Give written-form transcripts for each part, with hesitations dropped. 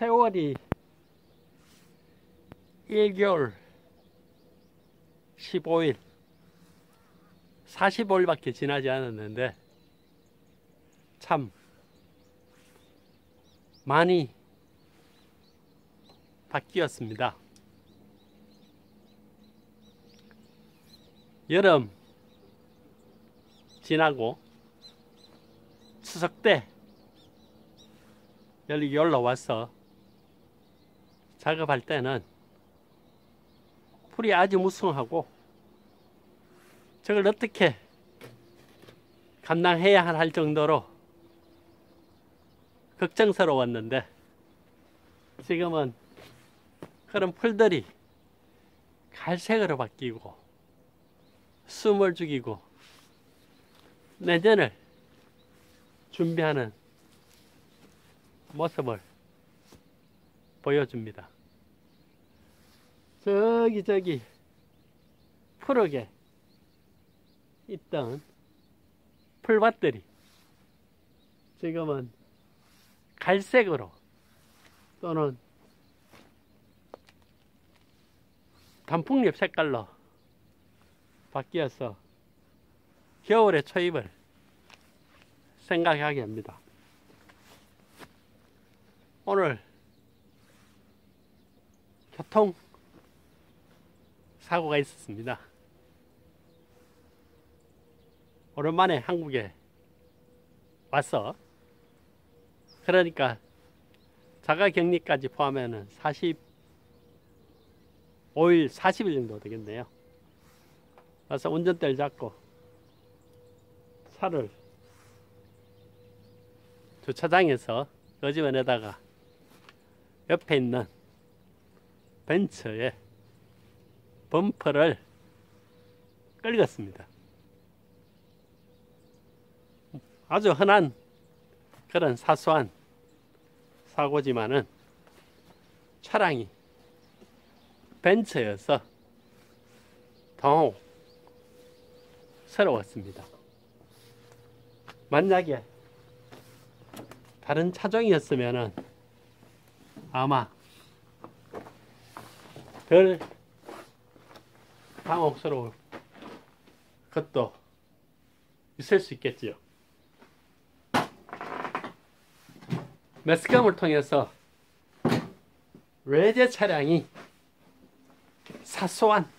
세월이 1개월 15일 45일밖에 지나지 않았는데 참 많이 바뀌었습니다. 여름 지나고 추석 때 여기 올라와서 작업할 때는 풀이 아주 무성하고 저걸 어떻게 감당해야 할 정도로 걱정스러웠는데 지금은 그런 풀들이 갈색으로 바뀌고 숨을 죽이고 내년을 준비하는 모습을 보여줍니다. 저기 푸르게 있던 풀밭들이 지금은 갈색으로 또는 단풍잎 색깔로 바뀌어서 겨울의 초입을 생각하게 합니다. 오늘 교통 사고가 있었습니다. 오랜만에 한국에 와서 그러니까 자가격리까지 포함하면 45일, 40일 정도 되겠네요. 와서 운전대를 잡고 차를 주차장에서 거지면에다가 옆에 있는 벤츠에 범퍼를 끌었습니다. 아주 흔한 그런 사소한 사고지만은 차량이 벤츠여서 당혹스러웠습니다. 만약에 다른 차종이었으면은 아마 덜 당혹스러울 것도 있을 수 있겠지요. 매스컴을 통해서 외제 차량이 사소한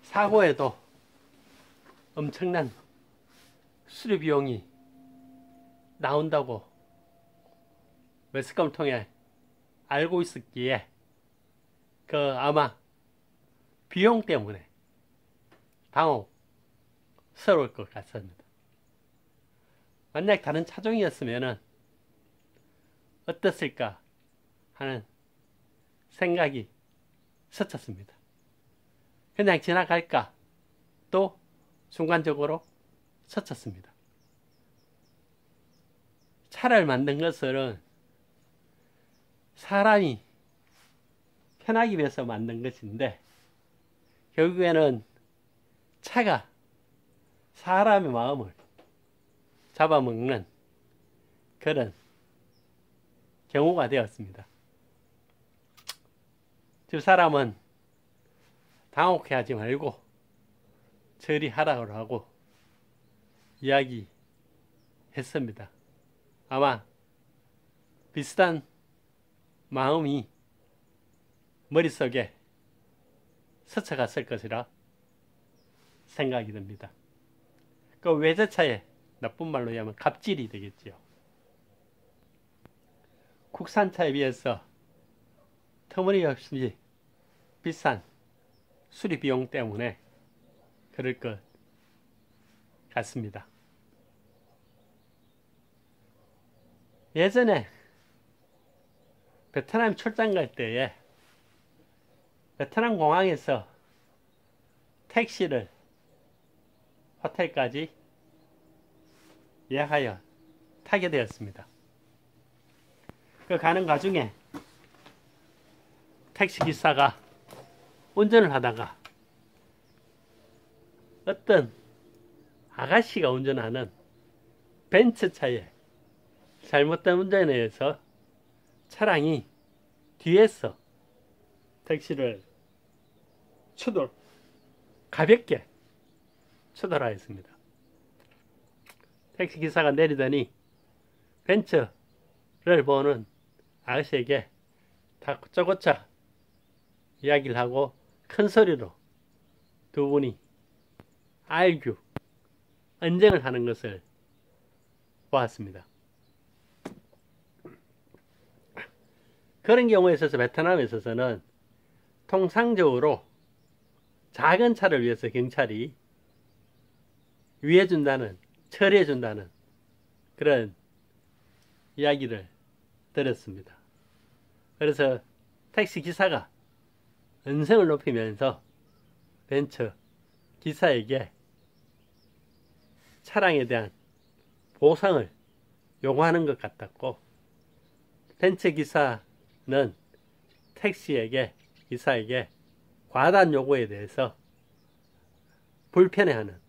사고에도 엄청난 수리 비용이 나온다고 매스컴을 통해 알고 있었기에 아마 비용 때문에 당혹스러울 것 같습니다. 만약 다른 차종이었으면 어땠을까 하는 생각이 스쳤습니다. 그냥 지나갈까 또 순간적으로 스쳤습니다. 차를 만든 것은 사람이 편하기 위해서 만든 것인데 결국에는 차가 사람의 마음을 잡아먹는 그런 경우가 되었습니다. 두 사람은 당혹해하지 말고 처리하라고 하고 이야기했습니다. 아마 비슷한 마음이 머릿속에 스쳐갔을 것이라 생각이 듭니다. 그 외제차의 나쁜 말로 하면 갑질이 되겠지요. 국산차에 비해서 터무니없이 비싼 수리 비용 때문에 그럴 것 같습니다. 예전에 베트남 출장 갈 때에 베트남 공항에서 택시를 호텔까지 예약하여 타게 되었습니다. 그 가는 과중에 택시기사가 운전을 하다가 어떤 아가씨가 운전하는 벤츠차에 잘못된 운전에 의해서 차량이 뒤에서 택시를 가볍게 추돌하였습니다. 택시기사가 내리더니 벤츠를 보는 아저씨에게 다고짜고짜 이야기를 하고 큰 소리로 두 분이 알규, 언쟁을 하는 것을 보았습니다. 그런 경우에 있어서 베트남에 있어서는 통상적으로 작은 차를 위해서 경찰이 위해준다는, 처리해준다는 그런 이야기를 들었습니다. 그래서 택시 기사가 음성을 높이면서 벤츠 기사에게 차량에 대한 보상을 요구하는 것 같았고, 벤츠 기사는 기사에게 과다한 요구에 대해서 불편해하는,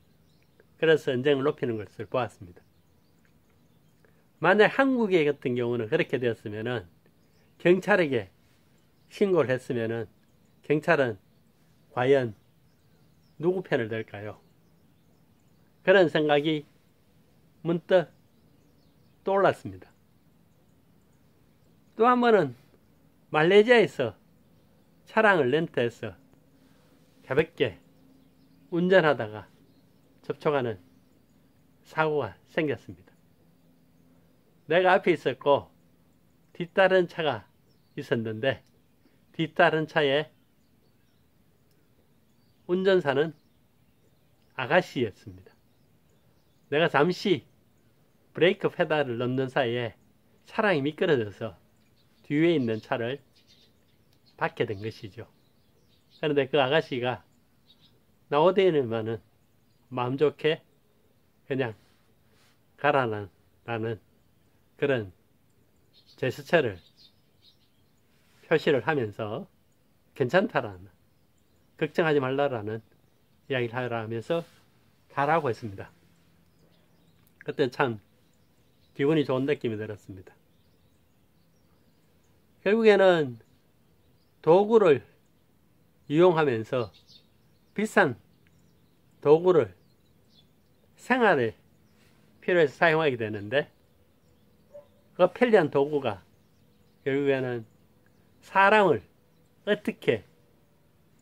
그래서 언쟁을 높이는 것을 보았습니다. 만약 한국의 같은 경우는 그렇게 되었으면은 경찰에게 신고를 했으면은 경찰은 과연 누구 편을 들까요? 그런 생각이 문득 떠올랐습니다. 또 한 번은 말레이시아에서 차량을 렌트해서 가볍게 운전하다가 접촉하는 사고가 생겼습니다. 내가 앞에 있었고 뒤따른 차가 있었는데 뒤따른 차에 운전사는 아가씨였습니다. 내가 잠시 브레이크 페달을 넣는 사이에 차량이 미끄러져서 뒤에 있는 차를 받게 된 것이죠. 그런데 그 아가씨가 나오더니만은 마음 좋게 그냥 가라라는 그런 제스처를 표시를 하면서 괜찮다라는, 걱정하지 말라라는 이야기를 하라 하면서 가라고 했습니다. 그때 참 기분이 좋은 느낌이 들었습니다. 결국에는 도구를 이용하면서 비싼 도구를 생활에 필요해서 사용하게 되는데, 그 편리한 도구가 결국에는 사람을 어떻게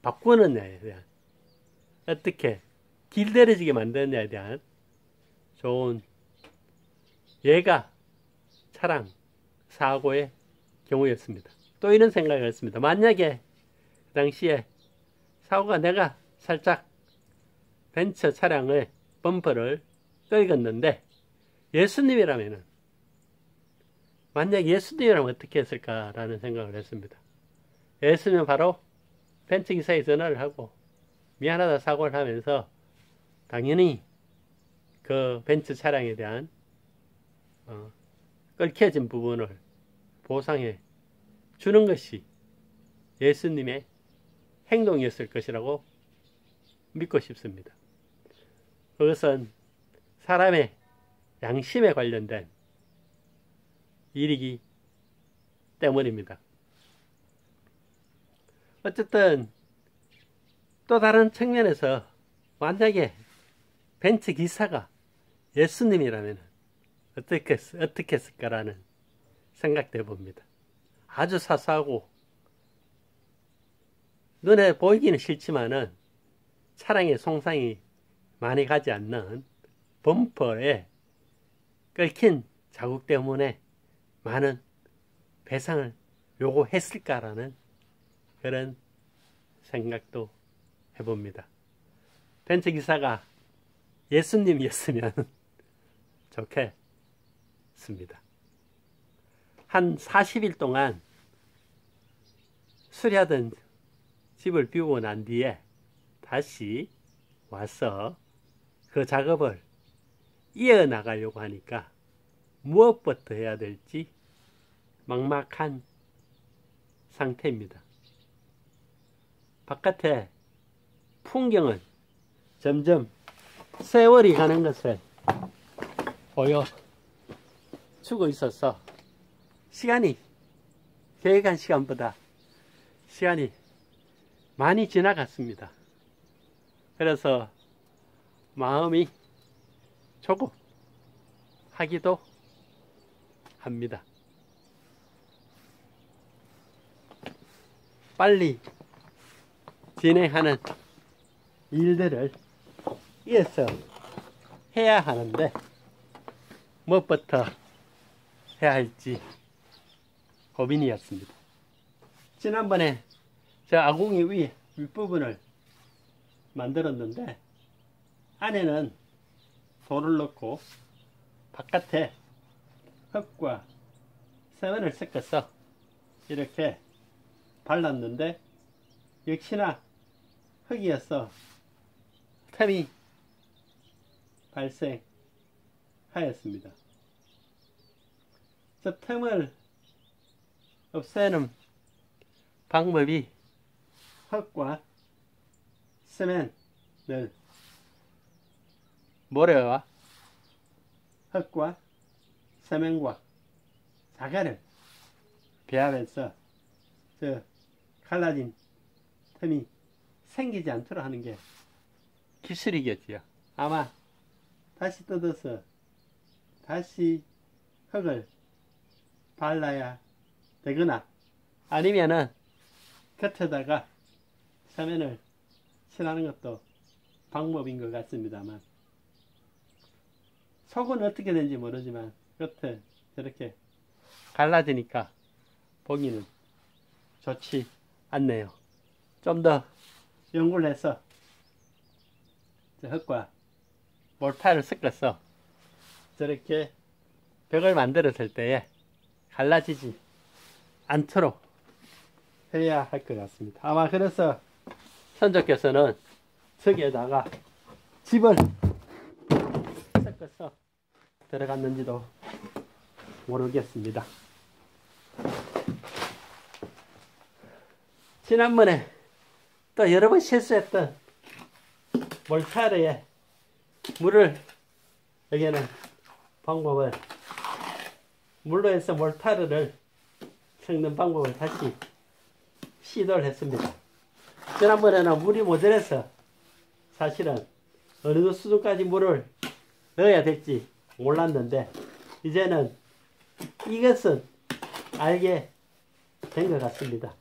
바꾸느냐에 대한, 어떻게 길들여지게 만드느냐에 대한 좋은 예가 차량 사고의 경우였습니다. 또 이런 생각을 했습니다. 만약에 그 당시에 사고가 내가 살짝 벤츠 차량의 범퍼를 긁었는데 예수님이라면은, 만약 예수님이라면 어떻게 했을까라는 생각을 했습니다. 예수님은 바로 벤츠 기사에 전화를 하고 미안하다 사과를 하면서 당연히 그 벤츠 차량에 대한 끓여진 부분을 보상해 주는 것이 예수님의 행동이었을 것이라고 믿고 싶습니다. 그것은 사람의 양심에 관련된 일이기 때문입니다. 어쨌든 또 다른 측면에서 만약에 벤츠 기사가 예수님이라면 어떻게 했을까라는 생각도 해봅니다. 아주 사소하고 눈에 보이기는 싫지만은 차량에 손상이 많이 가지 않는 범퍼에 끓인 자국 때문에 많은 배상을 요구했을까라는 그런 생각도 해봅니다. 벤츠 기사가 예수님이었으면 좋겠습니다. 한 40일 동안 수리하던 집을 비우고 난 뒤에 다시 와서 그 작업을 이어나가려고 하니까 무엇부터 해야 될지 막막한 상태입니다. 바깥에 풍경은 점점 세월이 가는 것을 보여주고 있어서 시간이 계획한 시간보다 시간이 많이 지나갔습니다. 그래서 마음이 조급하기도 합니다. 빨리 진행하는 일들을 이어서 해야 하는데 무엇부터 해야 할지 고민이었습니다. 지난번에 저 아궁이 위에 윗부분을 만들었는데 안에는 돌을 넣고 바깥에 흙과 세면을 섞어서 이렇게 발랐는데 역시나 흙이어서 틈이 발생하였습니다. 저 틈을 없애는 방법이 흙과 세면을 모래와 흙과 세면과 자갈을 배합해서 저 갈라진 틈이 생기지 않도록 하는 게 기술이겠지요. 아마 다시 뜯어서 다시 흙을 발라야 되거나 아니면은 겉에다가 세면을 칠하는 것도 방법인 것 같습니다만 속은 어떻게 되는지 모르지만 겉에 저렇게 갈라지니까 보기는 좋지 않네요. 좀 더 연구를 해서 흙과 몰타를 섞어서 저렇게 벽을 만들었을 때에 갈라지지 않도록 해야 할 것 같습니다. 아마 그래서 선조께서는 저기에다가 집을 섞어서 들어갔는지도 모르겠습니다. 지난번에 또 여러 번 실수했던 몰타르에 물을 여기에는 방법을 물로 해서 몰타르를 섞는 방법을 다시 시도를 했습니다. 지난번에는 물이 모자라서 사실은 어느 수준까지 물을 넣어야 될지 몰랐는데 이제는 이것은 알게 된 것 같습니다.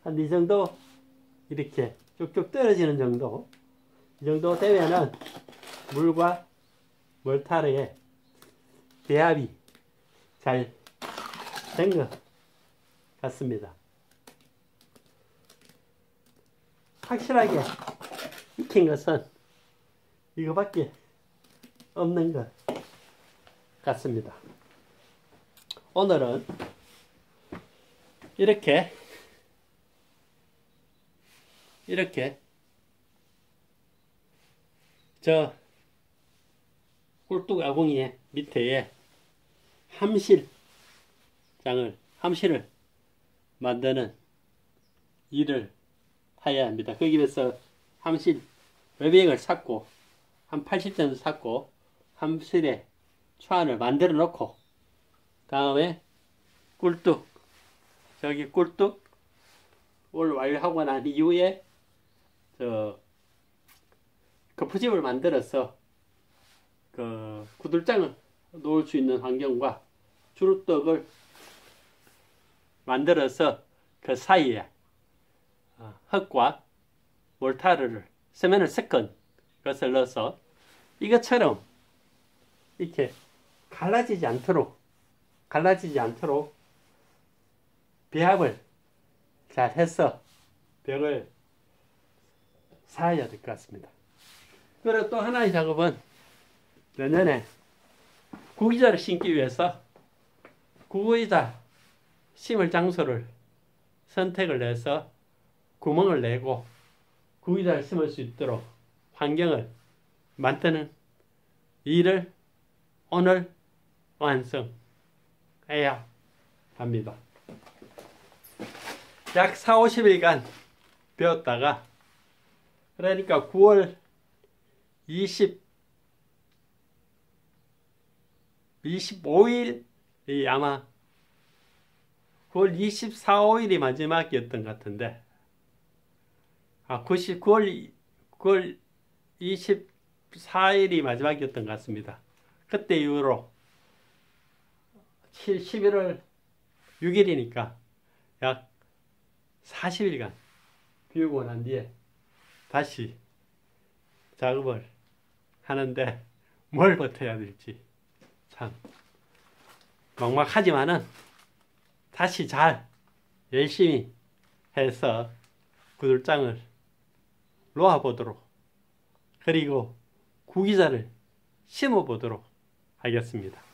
한 이 정도 이렇게 쭉쭉 떨어지는 정도 이 정도 되면은 물과 몰타르의 배합이 잘 된 것 같습니다. 확실하게 익힌 것은 이거밖에 없는 것 같습니다. 오늘은 이렇게 저 꿀뚝 아궁이 밑에 함실을 만드는 일을 해야 합니다. 거기 위해서 함실 외벽을 샀고 한 80cm 샀고 함실에 초안을 만들어 놓고 다음에 꿀뚝 저기 꿀뚝 올 완료하고 난 이후에 거푸집을 만들어서 그 구들장을 놓을 수 있는 환경과 주루떡을 만들어서 그 사이에 흙과 몰타르를 세면을 섞은 것을 넣어서 이것처럼 이렇게 갈라지지 않도록 배합을 잘 해서 벽을 사야 될 것 같습니다. 그리고 또 하나의 작업은 내년에 구기자를 심기 위해서 구기자 심을 장소를 선택을 해서 구멍을 내고 구기자를 심을 수 있도록 환경을 만드는 일을 오늘 완성해야 합니다. 약 40-50일간 배웠다가 그러니까 9월 25일이 아마 9월 24, 5일이 마지막이었던 것 같은데, 9월 24일이 마지막이었던 것 같습니다. 그때 이후로 11월 6일이니까 약 40일간 비우고 난 뒤에 다시 작업을 하는데 뭘 버텨야 될지 참 막막하지만은 다시 잘 열심히 해서 구들장을 놓아보도록, 그리고 구기자를 심어보도록 하겠습니다.